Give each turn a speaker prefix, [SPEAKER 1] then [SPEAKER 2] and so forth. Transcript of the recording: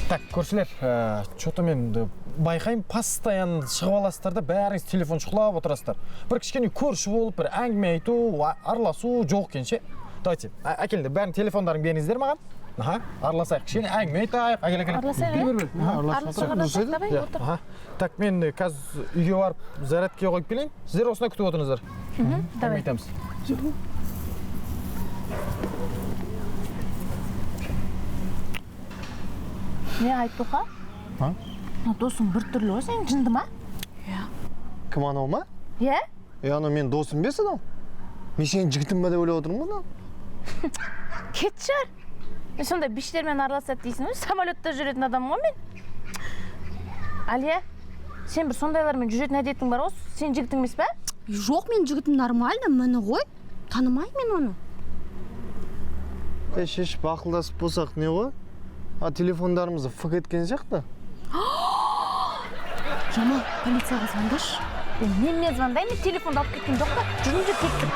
[SPEAKER 1] Так, көршілер, что-то мен байқаймын, постоянно шығып аласыздар да, бәріңіз телефон шұқылап отырасыздар. Бір кішкене көрші болып, бір әңгіме айту, араласу жоқ екен ше. Давайте, әкеліңдер, бәрің телефондарын беріңіздер маған. Аха, араласайық, кішкене әңгіме айтайық. Әкел.
[SPEAKER 2] Араласайық, давай, отыр.
[SPEAKER 1] Так, мен қазір үйге барып, зарядке қойып келейін. Сіздер осында күтіп отырыңыздар.
[SPEAKER 2] Давай.
[SPEAKER 1] Айтамыз.
[SPEAKER 2] Не айтуға? Досың бір түрлі ғой, сен жынды ма?
[SPEAKER 3] Кім анау ма?
[SPEAKER 2] Е?
[SPEAKER 3] Анау мен досым бес адам. Мен сенің жігітім ба деп ойлап отырмын ғой.
[SPEAKER 2] Кет шығар. Сонда биштермен араласады дейсің ғой, самолетта жүретін адам ғой мен. Алия, сен бір сондайлармен жүретін әдетің бар ғой, сен жігітің емес пе?
[SPEAKER 4] Жоқ, мен жігітім нормально, мені ғой. Танымаймын мен оны.
[SPEAKER 3] Шеш, бақылдасып болсақ не ғой? Телефондарымызды фық еткен сияқты.
[SPEAKER 4] Жамал, полицияға звондашы.
[SPEAKER 2] Мен звондаймын, телефонды алып кеткен жоқ па? Жүріңдер кеттік.